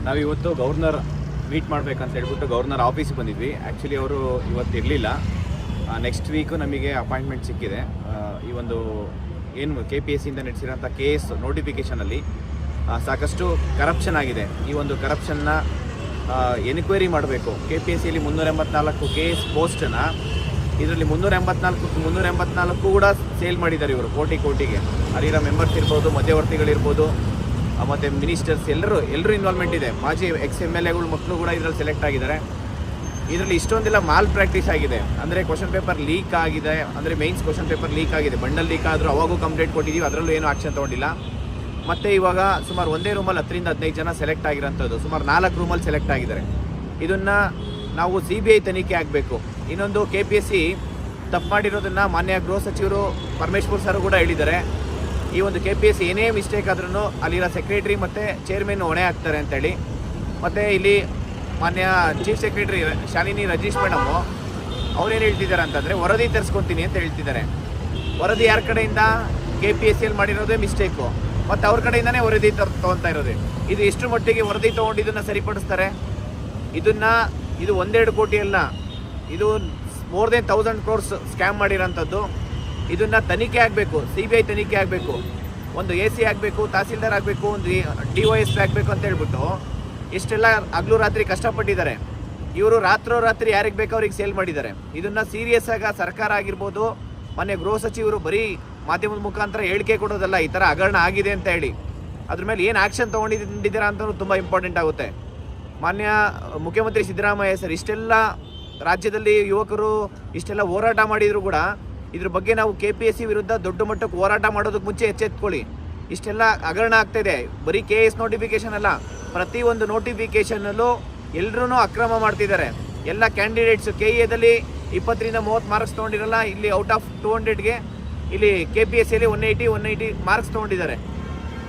ನಾವಿವತ್ತು governor meet ಮಾಡಬೇಕಂತ ಹೇಳ್ಬಿಟ್ಟು ಗವರ್ನರ್ ಆಫೀಸಿಗೆ ಬಂದಿದ್ವಿ. ಆ್ಯಕ್ಚುಲಿ ಅವರು ಇವತ್ತು ಇರಲಿಲ್ಲ. ನೆಕ್ಸ್ಟ್ ವೀಕು ನಮಗೆ ಅಪಾಯಿಂಟ್ಮೆಂಟ್ ಸಿಕ್ಕಿದೆ. ಈ ಒಂದು ಏನು KPSCಯಿಂದ ನಡೆಸಿರೋಂಥ KS ನೋಟಿಫಿಕೇಷನಲ್ಲಿ ಸಾಕಷ್ಟು ಕರಪ್ಷನ್ ಆಗಿದೆ. ಈ ಒಂದು ಕರಪ್ಷನ್ನ ಎನ್ಕ್ವೈರಿ ಮಾಡಬೇಕು. KPSCಯಲ್ಲಿ 384 KS ಪೋಸ್ಟನ್ನು ಇದರಲ್ಲಿ 384 ಕೂಡ ಸೇಲ್ ಮಾಡಿದ್ದಾರೆ ಇವರು ಕೋಟಿಗೆ. ಅಲ್ಲಿರೋ ಮೆಂಬರ್ಸ್ ಇರ್ಬೋದು, ಮಧ್ಯವರ್ತಿಗಳಿರ್ಬೋದು, ಮತ್ತು ಮಿನಿಸ್ಟರ್ಸ್ ಎಲ್ಲರೂ ಇನ್ವಾಲ್ವ್ಮೆಂಟ್ ಇದೆ. ಮಾಜಿ ex-MLAಗಳ ಮಕ್ಕಳು ಕೂಡ ಇದರಲ್ಲಿ ಸೆಲೆಕ್ಟ್ ಆಗಿದ್ದಾರೆ. ಇದರಲ್ಲಿ ಇಷ್ಟೊಂದೆಲ್ಲ ಮಾಲ್ ಪ್ರಾಕ್ಟೀಸ್ ಆಗಿದೆ. ಅಂದರೆ ಕ್ವಶನ್ ಪೇಪರ್ ಲೀಕ್ ಆಗಿದೆ, ಅಂದರೆ ಮೈನ್ಸ್ ಕ್ವಶನ್ ಪೇಪರ್ ಲೀಕ್ ಆಗಿದೆ. ಬಂಡಲ್ ಲೀಕ್ ಆದರೂ ಅವಾಗೂ ಕಂಪ್ಲೇಂಟ್ ಕೊಟ್ಟಿದ್ದೀವಿ, ಅದರಲ್ಲೂ ಏನೂ ಆಕ್ಷನ್ ತೊಗೊಂಡಿಲ್ಲ. ಮತ್ತು ಇವಾಗ ಸುಮಾರು ಒಂದೇ ರೂಮಲ್ಲಿ 10 ರಿಂದ 15 ಜನ ಸೆಲೆಕ್ಟ್ ಆಗಿರೋಂಥದ್ದು, ಸುಮಾರು 4 ರೂಮಲ್ಲಿ ಸೆಲೆಕ್ಟ್ ಆಗಿದ್ದಾರೆ. ಇದನ್ನು ನಾವು CBI ತನಿಖೆ ಆಗಬೇಕು. ಇನ್ನೊಂದು KPSC ತಪ್ಪು ಮಾಡಿರೋದನ್ನು ಮಾನ್ಯ ಗೃಹ ಸಚಿವರು ಪರಮೇಶ್ವರ್ ಸರ್ ಕೂಡ ಹೇಳಿದ್ದಾರೆ. ಈ ಒಂದು KPSC ಏನೇ ಮಿಸ್ಟೇಕ್ ಆದ್ರೂ ಅಲ್ಲಿರೋ ಸೆಕ್ರೆಟ್ರಿ ಮತ್ತು ಚೇರ್ಮನ್ ಹೊಣೆ ಆಗ್ತಾರೆ ಅಂತೇಳಿ. ಮತ್ತು ಇಲ್ಲಿ ಮಾನ್ಯ ಚೀಫ್ ಸೆಕ್ರೆಟ್ರಿ ಶಾಲಿನಿ ರಜೀಶ್ ಮೇಡಮು ಅವ್ರೇನು ಹೇಳ್ತಿದ್ದಾರೆ ಅಂತಂದರೆ ವರದಿ ತರಿಸ್ಕೊತೀನಿ ಅಂತ ಹೇಳ್ತಿದ್ದಾರೆ. ವರದಿ ಯಾರ ಕಡೆಯಿಂದ? KPSCಯಲ್ಲಿ ಮಾಡಿರೋದೇ ಮಿಸ್ಟೇಕು, ಮತ್ತು ಅವ್ರ ಕಡೆಯಿಂದನೇ ವರದಿ ತೊಗೊತಾ ಇರೋದು. ಇದು ಎಷ್ಟು ಮಟ್ಟಿಗೆ ವರದಿ ತೊಗೊಂಡು ಇದನ್ನು ಸರಿಪಡಿಸ್ತಾರೆ? ಇದು 1-2 ಕೋಟಿ ಅಲ್ಲ, ಇದು ಮೋರ್ ದೆನ್ 1000 crores ಸ್ಕ್ಯಾಮ್ ಮಾಡಿರೋಂಥದ್ದು. ಇದನ್ನು ತನಿಖೆ ಆಗಬೇಕು, CBI ತನಿಖೆ ಆಗಬೇಕು. ಒಂದು AC ಆಗಬೇಕು, ತಹಸೀಲ್ದಾರ್ ಆಗಬೇಕು, ಒಂದು DOSP ಆಗಬೇಕು ಅಂತ ಹೇಳ್ಬಿಟ್ಟು ಇಷ್ಟೆಲ್ಲ ಹಗಲು ರಾತ್ರಿ ಕಷ್ಟಪಟ್ಟಿದ್ದಾರೆ. ಇವರು ರಾತ್ರಿ ಯಾರಿಗೆ ಬೇಕೋ ಅವ್ರಿಗೆ ಸೇಲ್ ಮಾಡಿದ್ದಾರೆ. ಇದನ್ನು ಸೀರಿಯಸ್ ಆಗಿ ಸರ್ಕಾರ ಆಗಿರ್ಬೋದು, ಮೊನ್ನೆ ಗೃಹ ಸಚಿವರು ಬರೀ ಮಾಧ್ಯಮದ ಮುಖಾಂತರ ಹೇಳಿಕೆ ಕೊಡೋದಲ್ಲ, ಈ ಥರ ಹಗರಣ ಆಗಿದೆ ಅಂತ ಹೇಳಿ ಅದ್ರ ಮೇಲೆ ಏನು ಆ್ಯಕ್ಷನ್ ತೊಗೊಂಡಿದ್ದೀರಾ ಅಂತಲೂ ತುಂಬ ಇಂಪಾರ್ಟೆಂಟ್ ಆಗುತ್ತೆ. ಮಾನ್ಯ ಮುಖ್ಯಮಂತ್ರಿ ಸಿದ್ದರಾಮಯ್ಯ ಸರ್ ಇಷ್ಟೆಲ್ಲ ರಾಜ್ಯದಲ್ಲಿ ಯುವಕರು ಇಷ್ಟೆಲ್ಲ ಹೋರಾಟ ಮಾಡಿದರೂ ಕೂಡ ಇದ್ರ ಬಗ್ಗೆ ನಾವು KPSC ವಿರುದ್ಧ ದೊಡ್ಡ ಮಟ್ಟಕ್ಕೆ ಹೋರಾಟ ಮಾಡೋದಕ್ಕೆ ಮುಂಚೆ ಎಚ್ಚೆತ್ಕೊಳ್ಳಿ. ಇಷ್ಟೆಲ್ಲ ಹಗರಣ ಆಗ್ತಾಯಿದೆ. ಬರೀ KS ನೋಟಿಫಿಕೇಷನ್ ಅಲ್ಲ, ಪ್ರತಿಯೊಂದು ನೋಟಿಫಿಕೇಷನಲ್ಲೂ ಎಲ್ಲರೂ ಅಕ್ರಮ ಮಾಡ್ತಿದ್ದಾರೆ. ಎಲ್ಲ ಕ್ಯಾಂಡಿಡೇಟ್ಸು KA-ದಲ್ಲಿ 20 ರಿಂದ 30 ಮಾರ್ಕ್ಸ್ ತೊಗೊಂಡಿರಲ್ಲ, ಇಲ್ಲಿ ಔಟ್ ಆಫ್ 200ಗೆ ಇಲ್ಲಿ KPSCಯಲ್ಲಿ 180 ಮಾರ್ಕ್ಸ್ ತೊಗೊಂಡಿದ್ದಾರೆ.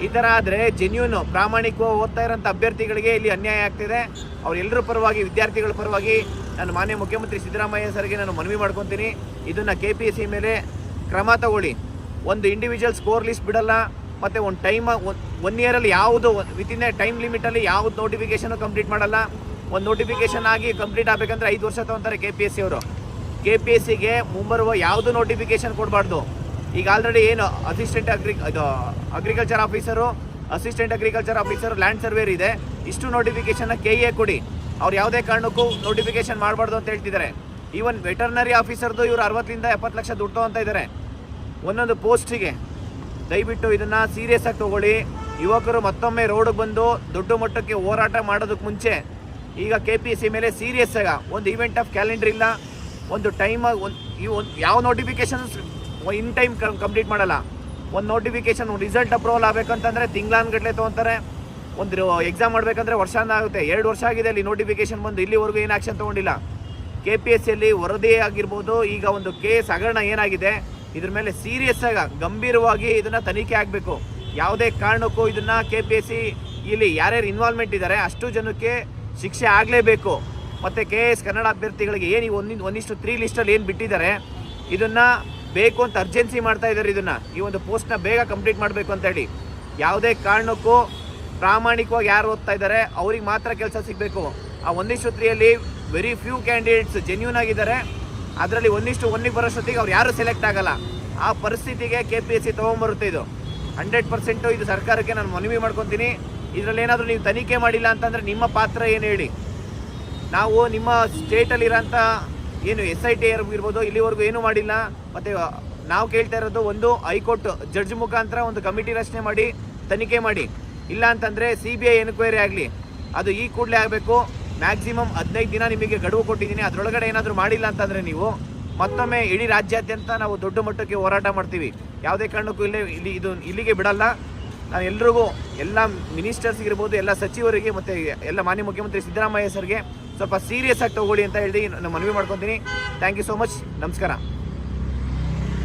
ಈ ಥರ ಆದರೆ ಜೆನ್ಯೂನು ಪ್ರಾಮಾಣಿಕವಾಗಿ ಓದ್ತಾ ಇರೋಂಥ ಅಭ್ಯರ್ಥಿಗಳಿಗೆ ಇಲ್ಲಿ ಅನ್ಯಾಯ ಆಗ್ತಿದೆ. ಅವರೆಲ್ಲರ ಪರವಾಗಿ, ವಿದ್ಯಾರ್ಥಿಗಳ ಪರವಾಗಿ ನಾನು ಮಾನ್ಯ ಮುಖ್ಯಮಂತ್ರಿ ಸಿದ್ದರಾಮಯ್ಯ ಸರ್ಗೆ ನಾನು ಮನವಿ ಮಾಡ್ಕೊತೀನಿ, ಇದನ್ನು KPSC ಮೇಲೆ ಕ್ರಮ ತಗೊಳ್ಳಿ. ಒಂದು ಇಂಡಿವಿಜುವಲ್ ಸ್ಕೋರ್ ಲಿಸ್ಟ್ ಬಿಡಲ್ಲ, ಮತ್ತು ಒಂದು ಟೈಮ್ 1 ಇಯರಲ್ಲಿ ಯಾವುದು ವಿತಿನ್ ಎ ಟೈಮ್ ಲಿಮಿಟಲ್ಲಿ ಯಾವುದು ನೋಟಿಫಿಕೇಷನು ಕಂಪ್ಲೀಟ್ ಮಾಡಲ್ಲ. ಒಂದು ನೋಟಿಫಿಕೇಷನ್ ಆಗಿ ಕಂಪ್ಲೀಟ್ ಆಗಬೇಕಂದ್ರೆ 5 ವರ್ಷ ತೊಗೊತಾರೆ KPSC ಅವರು. KPSCಗೆ ಮುಂಬರುವ ಯಾವುದು ನೋಟಿಫಿಕೇಷನ್ ಕೊಡಬಾರ್ದು. ಈಗ ಆಲ್ರೆಡಿ ಏನು agriculture officer, assistant agriculture officer, land surveyor ಇದೆ. ಇಷ್ಟು ನೋಟಿಫಿಕೇಷನ್ನ KA ಕೊಡಿ. ಅವ್ರು ಯಾವುದೇ ಕಾರಣಕ್ಕೂ ನೋಟಿಫಿಕೇಷನ್ ಮಾಡಬಾರ್ದು ಅಂತ ಹೇಳ್ತಿದ್ದಾರೆ. ಈವನ್ ವೆಟರ್ನರಿ ಆಫೀಸರ್ದು ಇವರು 60 ರಿಂದ 70 ಲಕ್ಷ ದುಡ್ಡು ತೊಗೊತಾ ಇದ್ದಾರೆ ಒಂದೊಂದು ಪೋಸ್ಟಿಗೆ. ದಯವಿಟ್ಟು ಇದನ್ನು ಸೀರಿಯಸ್ ಆಗಿ ತೊಗೊಳ್ಳಿ. ಯುವಕರು ಮತ್ತೊಮ್ಮೆ ರೋಡಿಗೆ ಬಂದು ದೊಡ್ಡ ಮಟ್ಟಕ್ಕೆ ಹೋರಾಟ ಮಾಡೋದಕ್ಕೆ ಮುಂಚೆ ಈಗ KPSC ಮೇಲೆ ಸೀರಿಯಸ್ ಆಗ ಒಂದು ಈವೆಂಟ್ ಆಫ್ ಕ್ಯಾಲೆಂಡರ್ ಇಲ್ಲ, ಒಂದು ಟೈಮ್, ಯಾವ ನೋಟಿಫಿಕೇಷನ್ ಇನ್ ಟೈಮ್ ಕಂಪ್ಲೀಟ್ ಮಾಡಲ್ಲ. ಒಂದು ನೋಟಿಫಿಕೇಷನ್ ರಿಸಲ್ಟ್ ಅಪ್ರೂವಲ್ ಆಗಬೇಕಂತಂದರೆ ತಿಂಗಳಾನ್ಗಟ್ಟಲೆ ತೊಗೊತಾರೆ. ಒಂದು ಎಕ್ಸಾಮ್ ಮಾಡಬೇಕಂದ್ರೆ ವರ್ಷ ಆಗುತ್ತೆ. 2 ವರ್ಷ ಆಗಿದೆ ಅಲ್ಲಿ ನೋಟಿಫಿಕೇಷನ್ ಬಂದು, ಇಲ್ಲಿವರೆಗೂ ಏನು ಆ್ಯಕ್ಷನ್ ತೊಗೊಂಡಿಲ್ಲ. KPSCಯಲ್ಲಿ ವರದಿ ಆಗಿರ್ಬೋದು, ಈಗ ಒಂದು ಕೇಸ್ ಹಗರಣ ಏನಾಗಿದೆ ಇದ್ರ ಮೇಲೆ ಸೀರಿಯಸ್ ಆಗಿ ಗಂಭೀರವಾಗಿ ಇದನ್ನು ತನಿಖೆ ಆಗಬೇಕು. ಯಾವುದೇ ಕಾರಣಕ್ಕೂ ಇದನ್ನು KPSC ಇಲ್ಲಿ ಯಾರ್ಯಾರು ಇನ್ವಾಲ್ವ್ಮೆಂಟ್ ಇದ್ದಾರೆ ಅಷ್ಟು ಜನಕ್ಕೆ ಶಿಕ್ಷೆ ಆಗಲೇಬೇಕು. ಮತ್ತು KS ಕನ್ನಡ ಅಭ್ಯರ್ಥಿಗಳಿಗೆ ಏನು 1:3 ಲಿಸ್ಟಲ್ಲಿ ಏನು ಬಿಟ್ಟಿದ್ದಾರೆ ಇದನ್ನು ಬೇಕು ಅಂತ ಅರ್ಜೆನ್ಸಿ ಮಾಡ್ತಾ ಇದ್ದಾರೆ. ಈ ಒಂದು ಪೋಸ್ಟ್ನ ಬೇಗ ಕಂಪ್ಲೀಟ್ ಮಾಡಬೇಕು ಅಂತ ಹೇಳಿ ಯಾವುದೇ ಕಾರಣಕ್ಕೂ ಪ್ರಾಮಾಣಿಕವಾಗಿ ಯಾರು ಓದ್ತಾ ಇದ್ದಾರೆ ಅವ್ರಿಗೆ ಮಾತ್ರ ಕೆಲಸ ಸಿಗಬೇಕು. ಆ 1:3ಯಲ್ಲಿ ವೆರಿ ಫ್ಯೂ ಕ್ಯಾಂಡಿಡೇಟ್ಸ್ ಜೆನ್ಯೂನ್ ಆಗಿದ್ದಾರೆ. ಅದರಲ್ಲಿ 1:1 ಬರೋಷ್ಟೊತ್ತಿಗೆ ಅವ್ರು ಯಾರು ಸೆಲೆಕ್ಟ್ ಆಗಲ್ಲ. ಆ ಪರಿಸ್ಥಿತಿಗೆ KPSC ತೊಗೊಂಬರುತ್ತೆ. ಇದು 100% ಇದು ಸರ್ಕಾರಕ್ಕೆ ನಾನು ಮನವಿ ಮಾಡ್ಕೊತೀನಿ. ಇದರಲ್ಲಿ ಏನಾದರೂ ನೀವು ತನಿಖೆ ಮಾಡಿಲ್ಲ ಅಂತಂದರೆ ನಿಮ್ಮ ಪಾತ್ರ ಏನು ಹೇಳಿ. ನಾವು ನಿಮ್ಮ ಸ್ಟೇಟಲ್ಲಿರೋಂಥ ಏನು SIT ಇರ್ಬೋದು ಇಲ್ಲಿವರೆಗೂ ಏನೂ ಮಾಡಿಲ್ಲ. ಮತ್ತು ನಾವು ಕೇಳ್ತಾ ಇರೋದು ಒಂದು ಹೈಕೋರ್ಟ್ ಜಡ್ಜ್ ಮುಖಾಂತರ ಒಂದು ಕಮಿಟಿ ರಚನೆ ಮಾಡಿ ತನಿಖೆ ಮಾಡಿ. ಇಲ್ಲ ಅಂತಂದರೆ CBI ಎನ್ಕ್ವೈರಿ ಆಗಲಿ, ಅದು ಈ ಕೂಡಲೇ ಆಗಬೇಕು. ಮ್ಯಾಕ್ಸಿಮಮ್ 15 ದಿನ ನಿಮಗೆ ಗಡುವು ಕೊಟ್ಟಿದ್ದೀನಿ. ಅದರೊಳಗಡೆ ಏನಾದರೂ ಮಾಡಿಲ್ಲ ಅಂತಂದರೆ ನೀವು ಮತ್ತೊಮ್ಮೆ ಇಡೀ ರಾಜ್ಯಾದ್ಯಂತ ನಾವು ದೊಡ್ಡ ಮಟ್ಟಕ್ಕೆ ಹೋರಾಟ ಮಾಡ್ತೀವಿ. ಯಾವುದೇ ಕಾರಣಕ್ಕೂ ಇಲ್ಲಿಗೆ ಬಿಡಲ್ಲ. ನಾನು ಎಲ್ರಿಗೂ, ಎಲ್ಲ ಮಿನಿಸ್ಟರ್ಸ್ಗಿರ್ಬೋದು, ಎಲ್ಲ ಸಚಿವರಿಗೆ ಮತ್ತು ಎಲ್ಲ ಮಾನ್ಯ ಮುಖ್ಯಮಂತ್ರಿ ಸಿದ್ದರಾಮಯ್ಯ ಸರ್ಗೆ ಸ್ವಲ್ಪ ಸೀರಿಯಸ್ ಆಗಿ ತಗೊಳ್ಳಿ ಅಂತ ಹೇಳಿ ನಾನು ಮನವಿ ಮಾಡ್ಕೊತೀನಿ. Thank you so much. ನಮಸ್ಕಾರ.